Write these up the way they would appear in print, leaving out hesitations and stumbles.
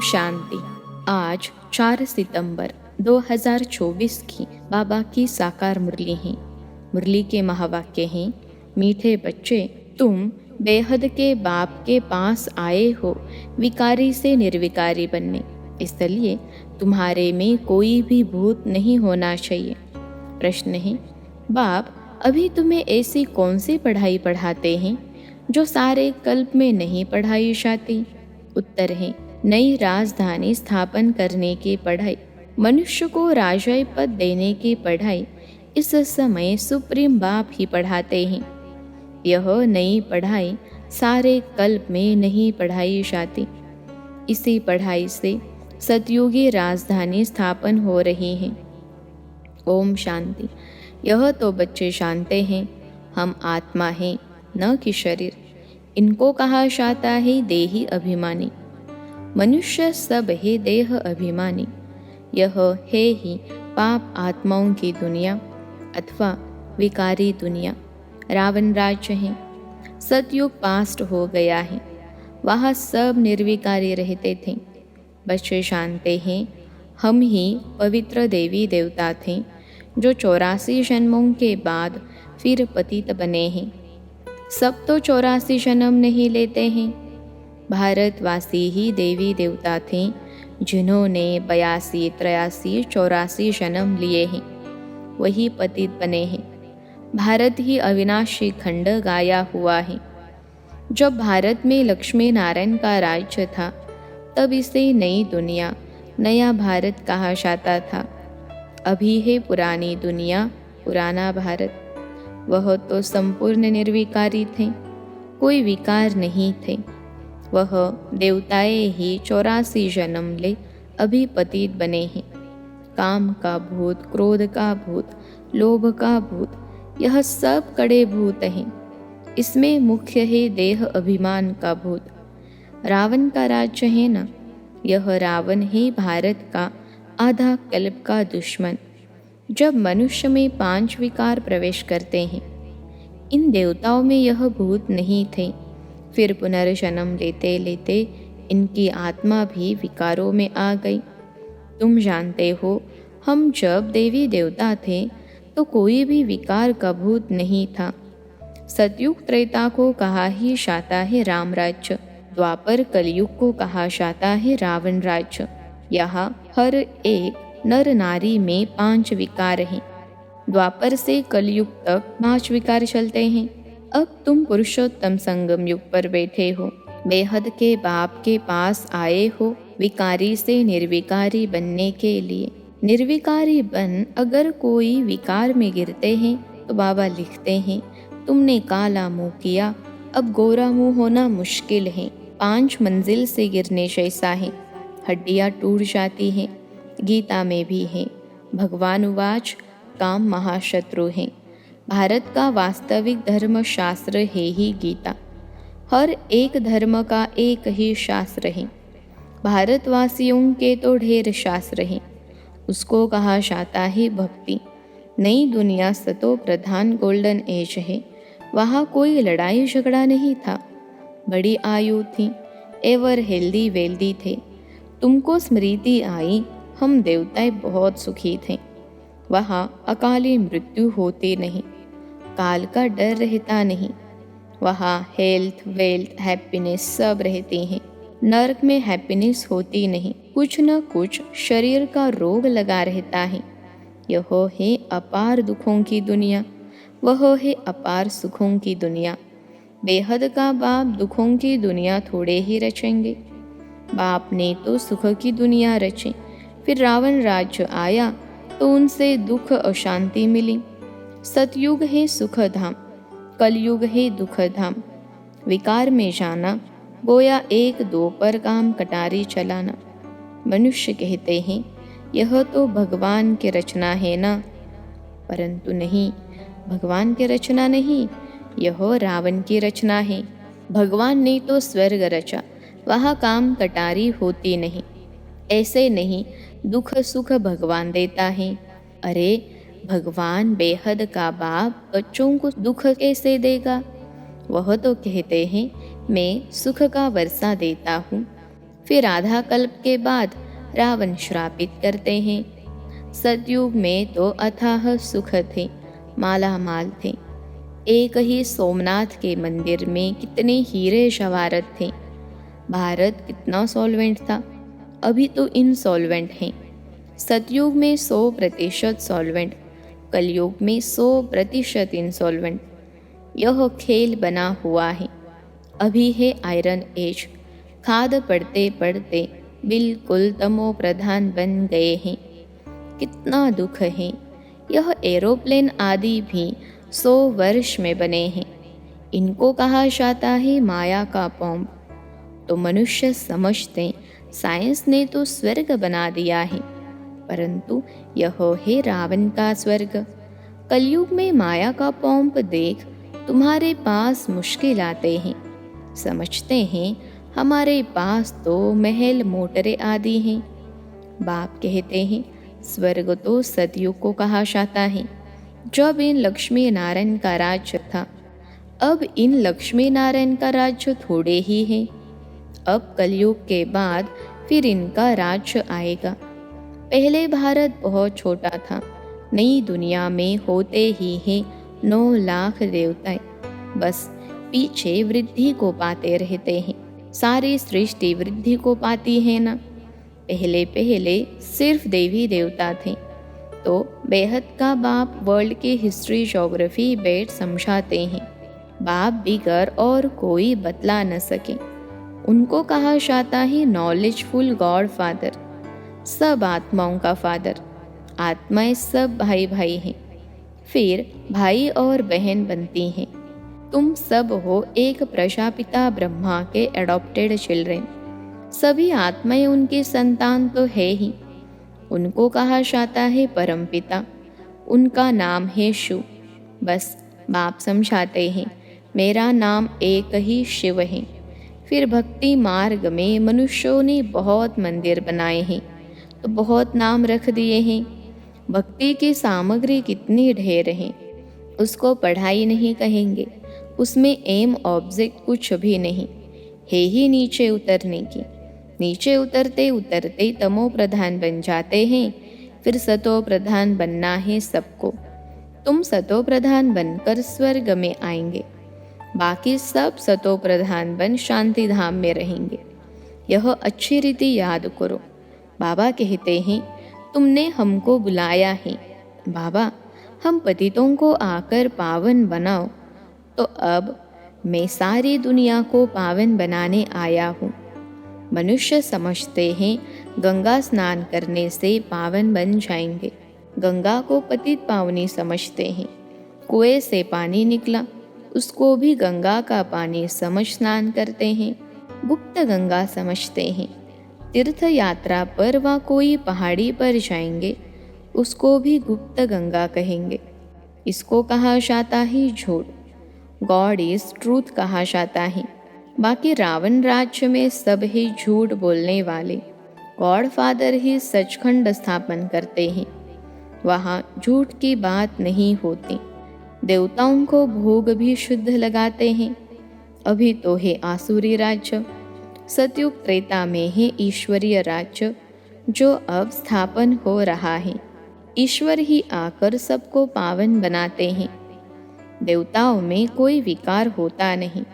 शांति। आज 4 सितंबर 2024 की बाबा की साकार मुरली है। मुरली के महावाक्य हैं, मीठे बच्चे, तुम बेहद के बाप के पास आए हो विकारी से निर्विकारी बनने, इसलिए तुम्हारे में कोई भी भूत नहीं होना चाहिए। प्रश्न है, बाप अभी तुम्हें ऐसी कौन सी पढ़ाई पढ़ाते हैं जो सारे कल्प में नहीं पढ़ाई जाती? उत्तर है, नई राजधानी स्थापन करने की पढ़ाई, मनुष्य को राजय पद देने की पढ़ाई इस समय सुप्रीम बाप ही पढ़ाते हैं। यह नई पढ़ाई सारे कल्प में नहीं पढ़ाई जाती। इसी पढ़ाई से सतयुगी राजधानी स्थापन हो रही है। ओम शांति। यह तो बच्चे जानते हैं, हम आत्मा हैं न कि शरीर। इनको कहा जाता है देही अभिमानी। मनुष्य सब है देह अभिमानी। यह है ही पाप आत्माओं की दुनिया अथवा विकारी दुनिया। रावण राज्य है। सतयुग पास्ट हो गया है, वहाँ सब निर्विकारी रहते थे। बच्चे जानते हैं, हम ही पवित्र देवी देवता थे जो 84 जन्मों के बाद फिर पतित बने हैं। सब तो 84 जन्म नहीं लेते हैं। भारतवासी ही देवी देवता थे जिन्होंने 82, 83, 84 जन्म लिए हैं, वही पतित बने हैं। भारत ही अविनाशी खंड गाया हुआ है। जब भारत में लक्ष्मी नारायण का राज्य था, तब इसे नई दुनिया, नया भारत कहा जाता था। अभी है पुरानी दुनिया, पुराना भारत। वह तो संपूर्ण निर्विकारी थे, कोई विकार नहीं थे। वह देवताएं ही 84 जन्म ले अभी पतित बने हैं। काम का भूत, क्रोध का भूत, लोभ का भूत, यह सब कड़े भूत हैं। इसमें मुख्य है देह अभिमान का भूत। रावण का राज्य है ना, यह रावण है भारत का आधा कल्प का दुश्मन। जब मनुष्य में 5 विकार प्रवेश करते हैं, इन देवताओं में यह भूत नहीं थे। फिर पुनर्जन्म लेते लेते इनकी आत्मा भी विकारों में आ गई। तुम जानते हो, हम जब देवी देवता थे तो कोई भी विकार का भूत नहीं था। सतयुग त्रेता को कहा ही जाता है राम राज्य, द्वापर कलयुग को कहा जाता है रावण राज्य। यहाँ हर एक नर नारी में 5 विकार हैं। द्वापर से कलयुग तक 5 विकार चलते हैं। अब तुम पुरुषोत्तम संगम युग पर बैठे हो, बेहद के बाप के पास आए हो विकारी से निर्विकारी बनने के लिए। निर्विकारी बन अगर कोई विकार में गिरते हैं तो बाबा लिखते हैं, तुमने काला मुंह किया, अब गोरा मुंह होना मुश्किल है। 5 मंजिल से गिरने जैसा है, हड्डियां टूट जाती हैं। गीता में भी है, भगवान उवाच, काम महाशत्रु है। भारत का वास्तविक धर्म शास्त्र है ही गीता। हर एक धर्म का एक ही शास्त्र है। भारतवासियों के तो ढेर शास्त्र हैं। उसको कहा जाता है भक्ति। नई दुनिया सतो प्रधान गोल्डन एज है। वहाँ कोई लड़ाई झगड़ा नहीं था। बड़ी आयु थी, एवर हेल्दी वेल्दी थे। तुमको स्मृति आई, हम देवताएं बहुत सुखी थे। वहाँ अकाली मृत्यु होती नहीं, काल का डर रहता नहीं। वहाँ हेल्थ, वेल्थ, हैप्पीनेस सब रहती हैं। नर्क में हैप्पीनेस होती नहीं, कुछ न कुछ शरीर का रोग लगा रहता है। यह है अपार दुखों की दुनिया, वह है अपार सुखों की दुनिया। बेहद का बाप दुखों की दुनिया थोड़े ही रचेंगे। बाप ने तो सुख की दुनिया रची। फिर रावण राज्य आया तो उनसे दुख अशांति मिली। सतयुग है सुख धाम, कलयुग है दुख धाम। विकार में जाना गोया 1-2 पर काम कटारी चलाना। मनुष्य कहते हैं, यह तो भगवान की रचना है ना, परंतु नहीं, भगवान की रचना नहीं, यह रावण की रचना है। भगवान ने तो स्वर्ग रचा, वहाँ काम कटारी होती नहीं। ऐसे नहीं, दुख सुख भगवान देता है। अरे भगवान बेहद का बाप बच्चों को दुख कैसे देगा? वह तो कहते हैं, मैं सुख का वर्षा देता हूँ। फिर आधा कल्प के बाद रावण श्रापित करते हैं। सतयुग में तो अथाह सुख थे, माला माल थे। एक ही सोमनाथ के मंदिर में कितने हीरे शवारत थे। भारत कितना सॉल्वेंट था, अभी तो इनसॉल्वेंट हैं। सतयुग में 100% सॉल्वेंट, कलयुग में 100% इंसॉल्वेंट। यह खेल बना हुआ है। अभी है आयरन एज, खाद पड़ते पड़ते बिल्कुल तमो प्रधान बन गए हैं। कितना दुख है। यह एरोप्लेन आदि भी 100 वर्ष में बने हैं। इनको कहा जाता है माया का बॉम्ब। तो मनुष्य समझते साइंस ने तो स्वर्ग बना दिया है, परंतु यह है रावण का स्वर्ग। कलयुग में माया का बॉम्ब देख तुम्हारे पास मुश्किल आते हैं। समझते हैं हमारे पास तो महल मोटरें आदि हैं। बाप कहते हैं स्वर्ग तो सतयुग को कहा जाता है, जब इन लक्ष्मी नारायण का राज्य था। अब इन लक्ष्मी नारायण का राज्य थोड़े ही है। अब कलयुग के बाद फिर इनका राज्य आएगा। पहले भारत बहुत छोटा था। नई दुनिया में होते ही हैं 9 लाख देवता। बस पीछे वृद्धि को पाते रहते हैं। सारी सृष्टि वृद्धि को पाती है ना। पहले पहले सिर्फ देवी देवता थे। तो बेहद का बाप वर्ल्ड की हिस्ट्री ज्योग्राफी बेट समझाते हैं। बाप बिगर और कोई बतला न सके। उनको कहा जाता है नॉलेजफुल गॉड फादर, सब आत्माओं का फादर। आत्माएं सब भाई भाई हैं, फिर भाई और बहन बनती हैं। तुम सब हो एक प्रजापिता ब्रह्मा के एडॉप्टेड चिल्ड्रेन। सभी आत्माएं उनकी संतान तो है ही। उनको कहा जाता है परमपिता। उनका नाम है शिव। बस बाप समझाते हैं मेरा नाम एक ही शिव है। फिर भक्ति मार्ग में मनुष्यों ने बहुत मंदिर बनाए हैं, तो बहुत नाम रख दिए हैं। भक्ति की सामग्री कितनी ढेर है, उसको पढ़ाई नहीं कहेंगे। उसमें एम ऑब्जेक्ट कुछ भी नहीं है ही नीचे उतरने की। नीचे उतरते उतरते तमो प्रधान बन जाते हैं। फिर सतो प्रधान बनना है सबको। तुम सतो प्रधान बनकर स्वर्ग में आएंगे, बाकी सब सतो प्रधान बन शांति धाम में रहेंगे। यह अच्छी रीति याद करो। बाबा कहते हैं तुमने हमको बुलाया है। बाबा हम पतितों को आकर पावन बनाओ। तो अब मैं सारी दुनिया को पावन बनाने आया हूँ। मनुष्य समझते हैं गंगा स्नान करने से पावन बन जाएंगे। गंगा को पतित पावनी समझते हैं। कुएं से पानी निकला, उसको भी गंगा का पानी समझ स्नान करते हैं। गुप्त गंगा समझते हैं। तीर्थ यात्रा पर व कोई पहाड़ी पर जाएंगे, उसको भी गुप्त गंगा कहेंगे। इसको कहा जाता है झूठ। गॉड इज ट्रूथ कहा जाता है। बाकी रावण राज्य में सब ही झूठ बोलने वाले। गॉड फादर ही सचखंड स्थापन करते हैं। वहाँ झूठ की बात नहीं होती। देवताओं को भोग भी शुद्ध लगाते हैं। अभी तो है आसुरी राज्य। सतयुग त्रेता में है ईश्वरीय राज्य, जो अब स्थापन हो रहा है। ईश्वर ही आकर सबको पावन बनाते हैं। देवताओं में कोई विकार होता नहीं।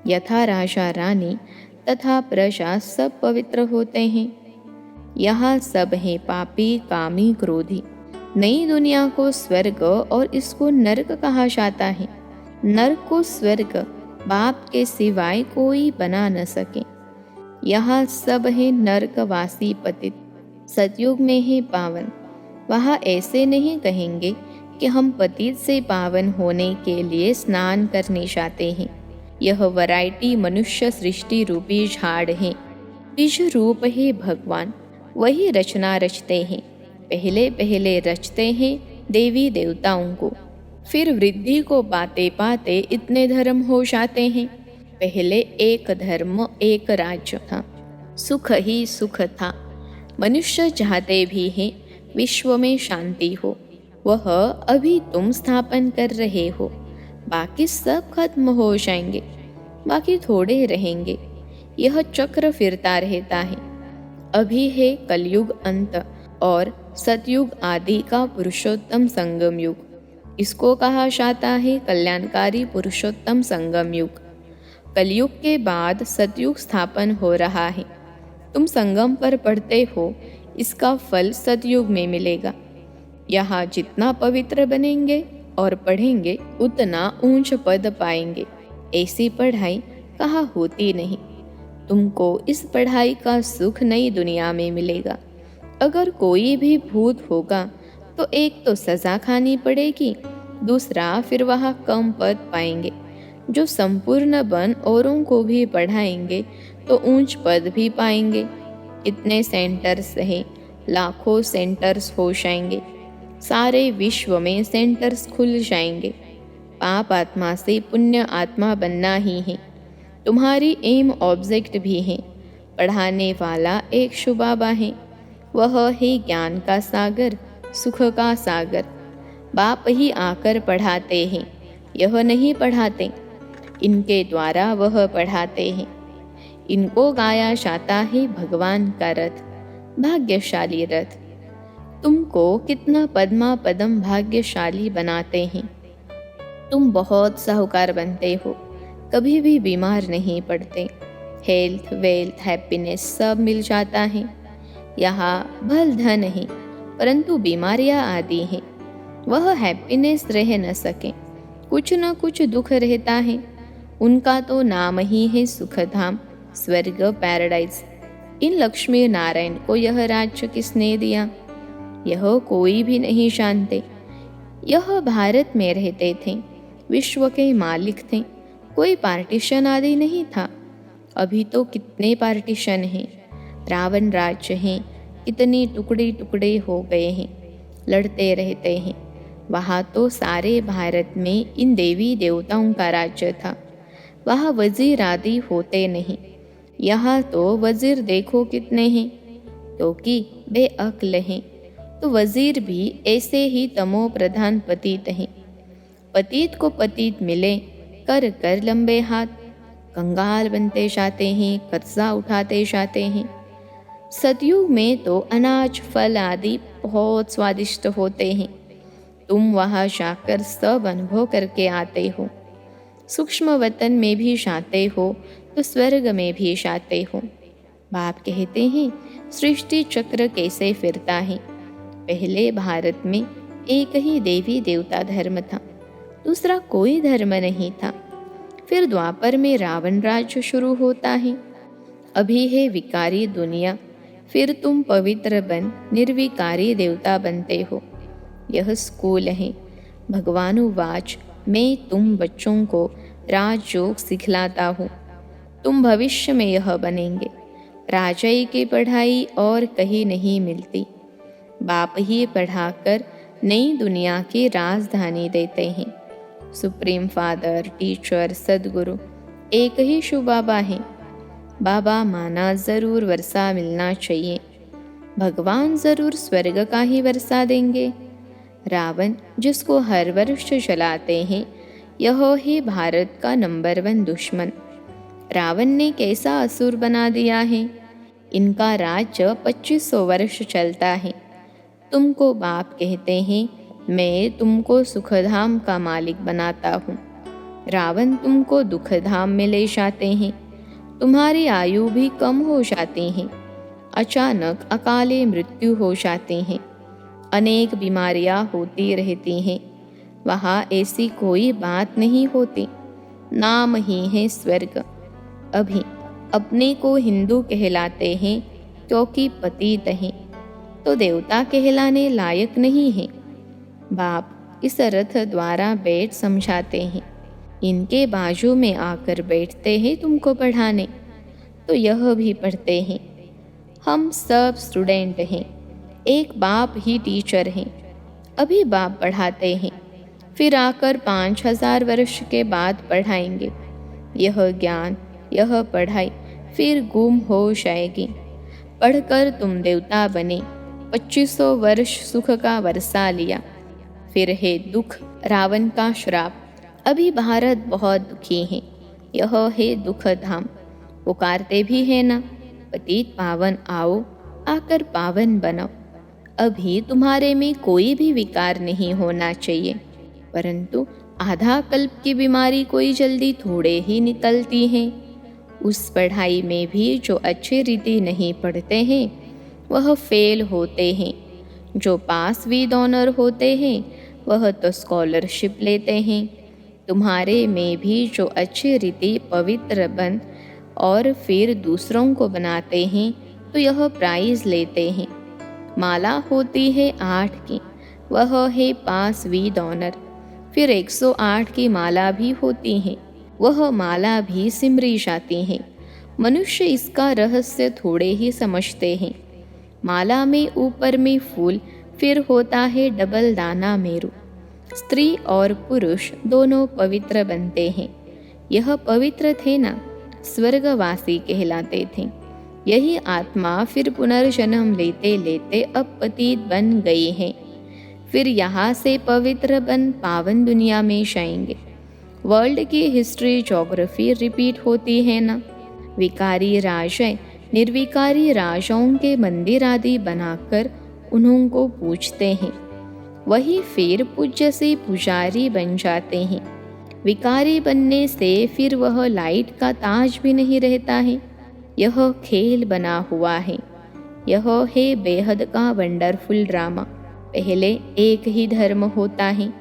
यथा राजा रानी तथा प्रजा सब पवित्र होते हैं। यहाँ सब हैं पापी, कामी, क्रोधी। नई दुनिया को स्वर्ग और इसको नरक कहा जाता है। नरक को स्वर्ग बाप के सिवाय कोई बना न सके। यहाँ सब है नरकवासी पतित। सतयुग में है पावन। वहाँ ऐसे नहीं कहेंगे कि हम पतित से पावन होने के लिए स्नान करने जाते हैं। यह वैरायटी मनुष्य सृष्टि रूपी झाड़ है। बीज रूप है भगवान, वही रचना रचते हैं। पहले पहले रचते हैं देवी देवताओं को, फिर वृद्धि को पाते पाते इतने धर्म हो जाते हैं। पहले एक धर्म एक राज्य था, सुख ही सुख था। मनुष्य चाहते भी हैं विश्व में शांति हो। वह अभी तुम स्थापन कर रहे हो। बाकी सब खत्म हो जाएंगे, बाकी थोड़े रहेंगे। यह चक्र फिरता रहता है। अभी है कलयुग अंत और सतयुग आदि का पुरुषोत्तम संगम युग। इसको कहा जाता है कल्याणकारी पुरुषोत्तम संगम युग। कलयुग के बाद सतयुग स्थापन हो रहा है। तुम संगम पर पढ़ते हो, इसका फल सतयुग में मिलेगा। यहाँ जितना पवित्र बनेंगे और पढ़ेंगे उतना ऊंच पद पाएंगे। ऐसी पढ़ाई कहाँ होती नहीं। तुमको इस पढ़ाई का सुख नई दुनिया में मिलेगा। अगर कोई भी भूत होगा तो एक तो सजा खानी पड़ेगी, दूसरा फिर वह कम पद पाएंगे। जो संपूर्ण बन औरों को भी पढ़ाएंगे तो ऊंच पद भी पाएंगे। इतने सेंटर्स हैं, लाखों सेंटर्स हो जाएंगे। सारे विश्व में सेंटर्स खुल जाएंगे। पाप आत्मा से पुण्य आत्मा बनना ही है। तुम्हारी एम ऑब्जेक्ट भी है। पढ़ाने वाला एक शुबाबा है, वह है ज्ञान का सागर, सुख का सागर। बाप ही आकर पढ़ाते हैं, यह नहीं पढ़ाते। इनके द्वारा वह पढ़ाते हैं। इनको गाया जाता है भगवान का रथ, भाग्यशाली रथ। तुमको कितना पद्मा पदम भाग्यशाली बनाते हैं। तुम बहुत साहूकार बनते हो, कभी भी बीमार नहीं पड़ते। हेल्थ, वेल्थ, हैप्पीनेस सब मिल जाता है। यहाँ भल धन है, परंतु बीमारियाँ आदि हैं। वह हैप्पीनेस रह न सके, कुछ न कुछ दुख रहता है। उनका तो नाम ही है सुखधाम, स्वर्ग, पैराडाइज। इन लक्ष्मी नारायण को यह राज्य किसने दिया, यह कोई भी नहीं जानते। यह भारत में रहते थे, विश्व के मालिक थे। कोई पार्टीशन आदि नहीं था। अभी तो कितने पार्टीशन हैं, रावण राज्य हैं, कितने टुकड़े टुकड़े हो गए हैं, लड़ते रहते हैं। वहाँ तो सारे भारत में इन देवी देवताओं का राज्य था। वहाँ वजीर आदि होते नहीं। यहाँ तो वजीर देखो कितने हैं, क्योंकि बेअक्ल हैं। तो वजीर भी ऐसे ही तमो प्रधान पतित हैं। पतित को पतित मिले, कर कर लंबे हाथ, कंगाल बनते जाते हैं, कर्जा उठाते जाते हैं। सतयुग में तो अनाज, फल आदि बहुत स्वादिष्ट होते हैं। तुम वहाँ जाकर सब अनुभव करके आते हो। सूक्ष्म वतन में भी जाते हो तो स्वर्ग में भी जाते हो। बाप कहते हैं सृष्टि चक्र कैसे फिरता है। पहले भारत में एक ही देवी देवता धर्म था, दूसरा कोई धर्म नहीं था। फिर द्वापर में रावण राज्य शुरू होता है। अभी है विकारी दुनिया, फिर तुम पवित्र बन निर्विकारी देवता बनते हो। यह स्कूल है। भगवानुवाच, मैं तुम बच्चों को राजयोग सिखलाता हूँ। तुम भविष्य में यह बनेंगे। राजाई की पढ़ाई और कहीं नहीं मिलती। बाप ही पढ़ाकर नई दुनिया की राजधानी देते हैं। सुप्रीम फादर, टीचर, सदगुरु एक ही शिव बाबा है। बाबा माना जरूर वर्षा मिलना चाहिए। भगवान जरूर स्वर्ग का ही वर्षा देंगे। रावण जिसको हर वर्ष जलाते हैं, यह है भारत का नंबर 1 दुश्मन। रावण ने कैसा असुर बना दिया है। इनका राज्य 2500 वर्ष चलता है। तुमको बाप कहते हैं मैं तुमको सुखधाम का मालिक बनाता हूँ। रावण तुमको दुखधाम में ले जाते हैं। तुम्हारी आयु भी कम हो जाती है। अचानक अकाले मृत्यु हो जाती है। अनेक बीमारियाँ होती रहती हैं। वहाँ ऐसी कोई बात नहीं होती। नाम ही है स्वर्ग। अभी अपने को हिंदू कहलाते हैं क्योंकि पतित हैं, तो देवता कहलाने लायक नहीं है। बाप इस रथ द्वारा बैठ समझाते हैं। इनके बाजू में आकर बैठते हैं तुमको पढ़ाने, तो यह भी पढ़ते हैं। हम सब स्टूडेंट हैं, एक बाप ही टीचर हैं। अभी बाप पढ़ाते हैं, फिर आकर 5000 वर्ष के बाद पढ़ाएंगे। यह ज्ञान, यह पढ़ाई फिर गुम हो जाएगी। पढ़कर तुम देवता बने, 2500 वर्ष सुख का वर्षा लिया, फिर है दुख, रावण का श्राप। अभी भारत बहुत दुखी है। यह है दुख धाम। पुकारते भी हैं ना, पतित पावन आओ, आकर पावन बनो। अभी तुम्हारे में कोई भी विकार नहीं होना चाहिए, परंतु आधा कल्प की बीमारी कोई जल्दी थोड़े ही निकलती है। उस पढ़ाई में भी जो अच्छी रीति नहीं पढ़ते हैं वह फेल होते हैं। जो पास विद ऑनर होते हैं वह तो स्कॉलरशिप लेते हैं। तुम्हारे में भी जो अच्छी रीति पवित्र बन और फिर दूसरों को बनाते हैं तो यह प्राइज लेते हैं। माला होती है 8 की, वह है पास विद ऑनर। फिर 108 की माला भी होती है, वह माला भी सिमरी जाती है। मनुष्य इसका रहस्य थोड़े ही समझते हैं। माला में ऊपर में फूल, फिर होता है डबल दाना मेरू। स्त्री और पुरुष दोनों पवित्र बनते हैं। यह पवित्र थे ना, स्वर्गवासी कहलाते थे। यही आत्मा फिर पुनर्जन्म लेते लेते अब पतित बन गई है। फिर यहाँ से पवित्र बन पावन दुनिया में जाएंगे। वर्ल्ड की हिस्ट्री ज्योग्राफी रिपीट होती है ना। विकारी राजाएं निर्विकारी राजाओं के मंदिर आदि बनाकर उन्हों को पूजते हैं। वही फिर पूज्य से पुजारी बन जाते हैं। विकारी बनने से फिर वह लाइट का ताज भी नहीं रहता है। यह खेल बना हुआ है। यह है बेहद का वंडरफुल ड्रामा। पहले एक ही धर्म होता है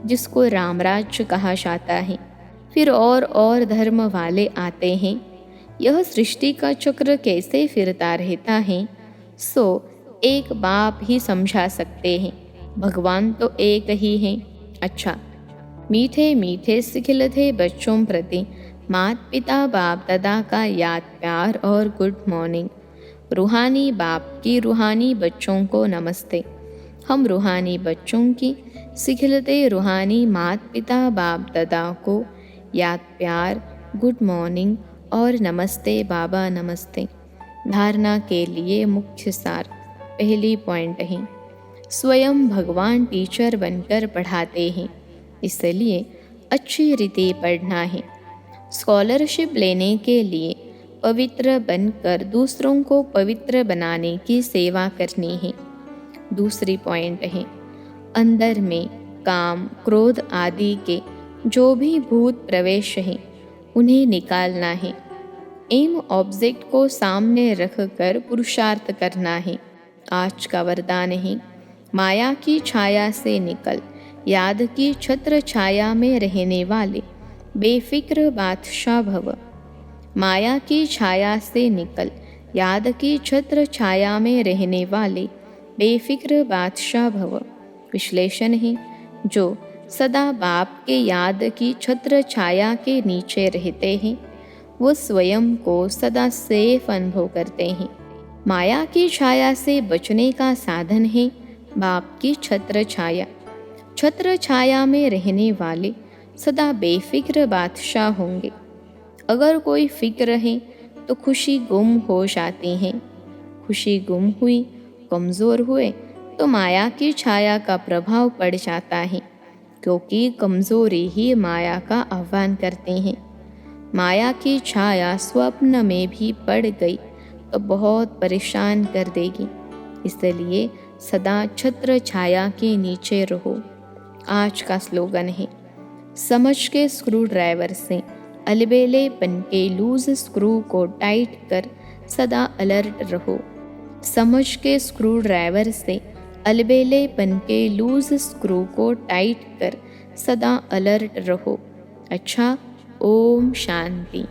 जिसको रामराज्य कहा जाता है, फिर और धर्म वाले आते हैं। यह सृष्टि का चक्र कैसे फिरता रहता है सो एक बाप ही समझा सकते हैं। भगवान तो एक ही हैं। अच्छा, मीठे मीठे सिखिलते बच्चों प्रति माता पिता बाप दादा का याद प्यार और गुड मॉर्निंग। रूहानी बाप की रूहानी बच्चों को नमस्ते। हम रूहानी बच्चों की सिखिलते रूहानी माता पिता बाप दादा को याद प्यार, गुड मॉर्निंग और नमस्ते बाबा नमस्ते। धारणा के लिए मुख्य सार। पहली पॉइंट है, स्वयं भगवान टीचर बनकर पढ़ाते हैं, इसलिए अच्छी रीति पढ़ना है। स्कॉलरशिप लेने के लिए पवित्र बनकर दूसरों को पवित्र बनाने की सेवा करनी है। दूसरी पॉइंट है, अंदर में काम क्रोध आदि के जो भी भूत प्रवेश हैं उन्हें निकालना है। एम ऑब्जेक्ट को सामने रखकर पुरुषार्थ करना है। आज का वरदान है, माया की छाया से निकल, याद की छत्र छाया में रहने वाले बेफिक्र बादशाह भव। माया की छाया से निकल, याद की छत्र छाया में रहने वाले बेफिक्र बादशाह भव। विश्लेषण है, जो सदा बाप के याद की छत्र छाया के नीचे रहते हैं वो स्वयं को सदा सेफ अनुभव करते हैं। माया की छाया से बचने का साधन है बाप की छत्र छाया। छत्र छाया में रहने वाले सदा बेफिक्र बादशाह होंगे। अगर कोई फिक्र है तो खुशी गुम हो जाती है। खुशी गुम हुई, कमज़ोर हुए तो माया की छाया का प्रभाव पड़ जाता है, क्योंकि कमज़ोरी ही माया का आह्वान करते हैं। माया की छाया स्वप्न में भी पड़ गई तो बहुत परेशान कर देगी, इसलिए सदा छत्र छाया के नीचे रहो। आज का स्लोगन है, समझ के स्क्रू ड्राइवर से अलबेलेपन के लूज स्क्रू को टाइट कर सदा अलर्ट रहो। समझ के स्क्रू ड्राइवर से अलबेलेपन के लूज स्क्रू को टाइट कर सदा अलर्ट रहो। अच्छा, ओम शांति।